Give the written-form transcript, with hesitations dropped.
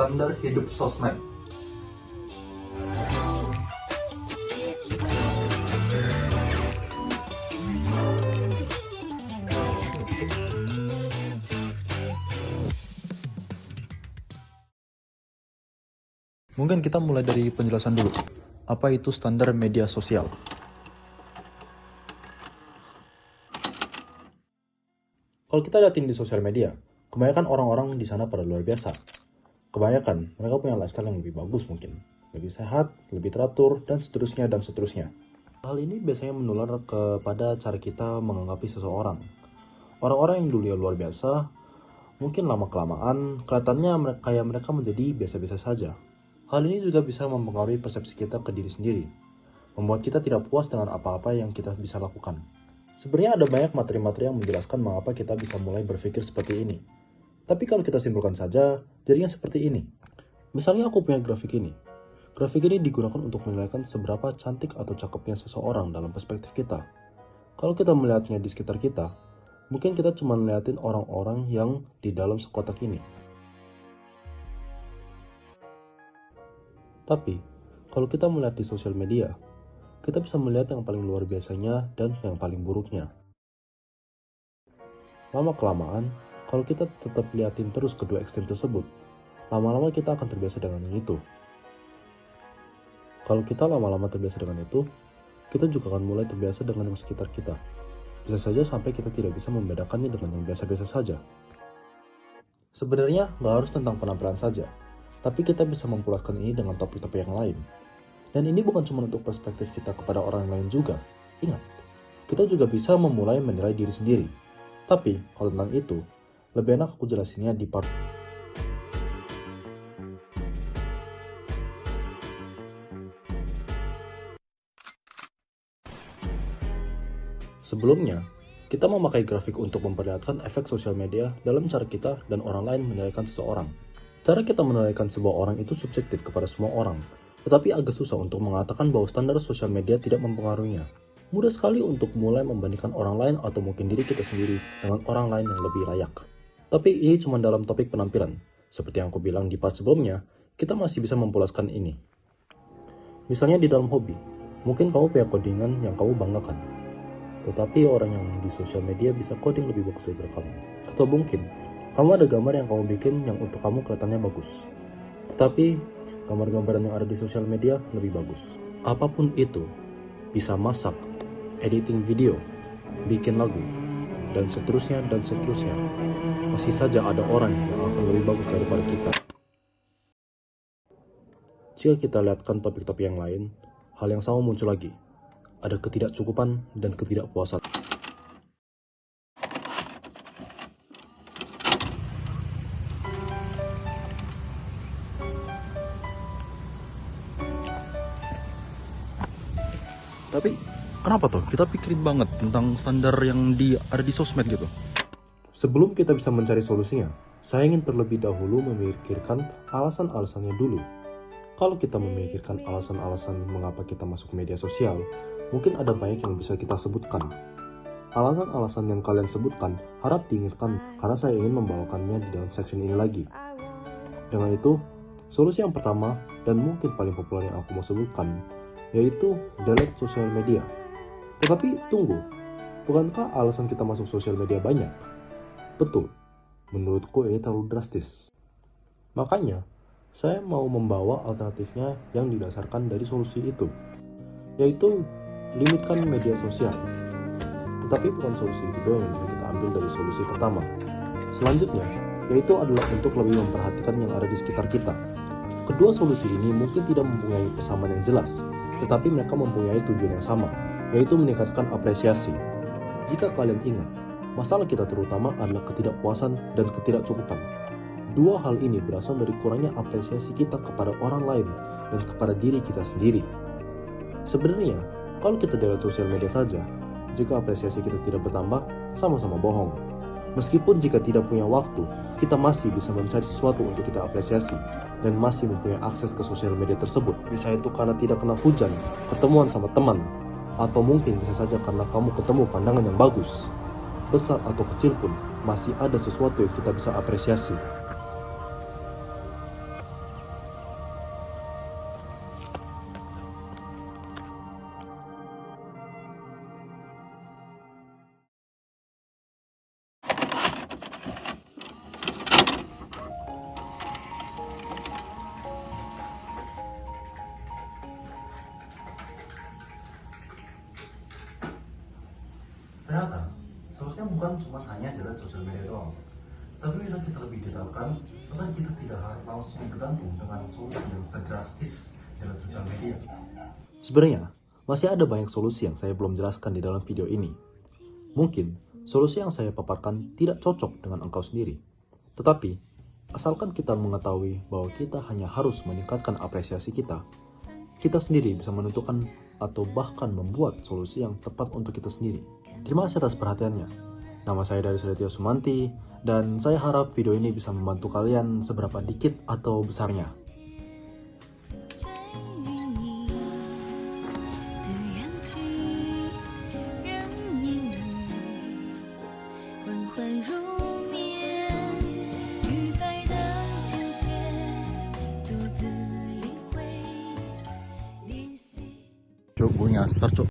standar hidup sosmed. Mungkin kita mulai dari penjelasan dulu. Apa itu standar media sosial? Kalau kita liatin di sosial media, kebanyakan orang-orang di sana pada luar biasa. Kebanyakan mereka punya lifestyle yang lebih bagus mungkin. Lebih sehat, lebih teratur, dan seterusnya dan seterusnya. Hal ini biasanya menular kepada cara kita menganggapi seseorang. Orang-orang yang dulunya luar biasa, mungkin lama-kelamaan kelihatannya kayak mereka menjadi biasa-biasa saja. Hal ini juga bisa mempengaruhi persepsi kita ke diri sendiri, membuat kita tidak puas dengan apa-apa yang kita bisa lakukan. Sebenarnya ada banyak materi-materi yang menjelaskan mengapa kita bisa mulai berpikir seperti ini. Tapi kalau kita simpulkan saja, jadinya seperti ini. Misalnya aku punya grafik ini. Grafik ini digunakan untuk menilai seberapa cantik atau cakepnya seseorang dalam perspektif kita. Kalau kita melihatnya di sekitar kita, mungkin kita cuma melihatin orang-orang yang di dalam sekotak ini. Tapi, kalau kita melihat di sosial media, kita bisa melihat yang paling luar biasanya dan yang paling buruknya. Lama-kelamaan, kalau kita tetap liatin terus kedua ekstrem tersebut, lama-lama kita akan terbiasa dengan yang itu. Kalau kita lama-lama terbiasa dengan itu, kita juga akan mulai terbiasa dengan yang sekitar kita. Bisa saja sampai kita tidak bisa membedakannya dengan yang biasa-biasa saja. Sebenarnya nggak harus tentang penampilan saja, tapi kita bisa memperluaskan ini dengan topik-topik yang lain. Dan ini bukan cuma untuk perspektif kita kepada orang lain juga. Ingat, kita juga bisa memulai menilai diri sendiri. Tapi, kalau tentang itu, lebih enak aku jelasinnya di part. Sebelumnya, kita memakai grafik untuk memperlihatkan efek sosial media dalam cara kita dan orang lain menilaikan seseorang. Cara kita menilaikan sebuah orang itu subjektif kepada semua orang, tetapi agak susah untuk mengatakan bahwa standar sosial media tidak mempengaruhinya. Mudah sekali untuk mulai membandingkan orang lain atau mungkin diri kita sendiri dengan orang lain yang lebih layak. Tapi ini cuma dalam topik penampilan. Seperti yang aku bilang di part sebelumnya, kita masih bisa mempulaskan ini. Misalnya di dalam hobi, mungkin kamu punya codingan yang kamu banggakan. Tetapi orang yang di sosial media bisa coding lebih bagus daripada kamu. Atau mungkin kamu ada gambar yang kamu bikin yang untuk kamu kelihatannya bagus. Tetapi gambar-gambaran yang ada di sosial media lebih bagus. Apapun itu, bisa masak, editing video, bikin lagu, dan seterusnya dan seterusnya. Masih saja ada orang yang akan lebih bagus daripada kita. Jika kita lihatkan topik-topik yang lain, hal yang sama muncul lagi. Ada ketidakcukupan dan ketidakpuasan. Tapi kenapa tuh kita pikirin banget tentang standar yang ada di sosmed gitu? Sebelum kita bisa mencari solusinya, saya ingin terlebih dahulu memikirkan alasan-alasannya dulu. Kalau kita memikirkan alasan-alasan mengapa kita masuk media sosial, mungkin ada banyak yang bisa kita sebutkan. Alasan-alasan yang kalian sebutkan harap diingatkan karena saya ingin membawakannya di dalam section ini lagi. Dengan itu, solusi yang pertama dan mungkin paling populer yang aku mau sebutkan, yaitu delete sosial media. Tetapi tunggu, bukankah alasan kita masuk sosial media banyak? Betul, menurutku ini terlalu drastis. Makanya, saya mau membawa alternatifnya yang didasarkan dari solusi itu, yaitu limitkan media sosial. Tetapi bukan solusi kedua yang bisa kita ambil dari solusi pertama. Selanjutnya, yaitu adalah untuk lebih memperhatikan yang ada di sekitar kita. Kedua solusi ini mungkin tidak mempunyai persamaan yang jelas, tetapi mereka mempunyai tujuan yang sama, yaitu meningkatkan apresiasi. Jika kalian ingat, masalah kita terutama adalah ketidakpuasan dan ketidakcukupan. Dua hal ini berasal dari kurangnya apresiasi kita kepada orang lain dan kepada diri kita sendiri. Sebenarnya, kalau kita delete sosial media saja, jika apresiasi kita tidak bertambah, sama-sama bohong. Meskipun jika tidak punya waktu, kita masih bisa mencari sesuatu untuk kita apresiasi dan masih mempunyai akses ke sosial media tersebut. Bisa itu karena tidak kena hujan, ketemuan sama teman, atau mungkin bisa saja karena kamu ketemu pandangan yang bagus. Besar atau kecil pun, masih ada sesuatu yang kita bisa apresiasi. Ternyata solusinya bukan cuma hanya delete sosial media doang, tapi bisa kita lebih detailkan agar kita tidak harus langsung bergantung dengan solusi yang sedrastis delete sosial media. Sebenarnya masih ada banyak solusi yang saya belum jelaskan di dalam video ini. Mungkin solusi yang saya paparkan tidak cocok dengan engkau sendiri, tetapi asalkan kita mengetahui bahwa kita hanya harus meningkatkan apresiasi kita sendiri bisa menentukan atau bahkan membuat solusi yang tepat untuk kita sendiri. Terima kasih atas perhatiannya. Nama saya Dari Suletio Sumanti, dan saya harap video ini bisa membantu kalian seberapa dikit atau besarnya. Cuk, bunyi asar, cuk.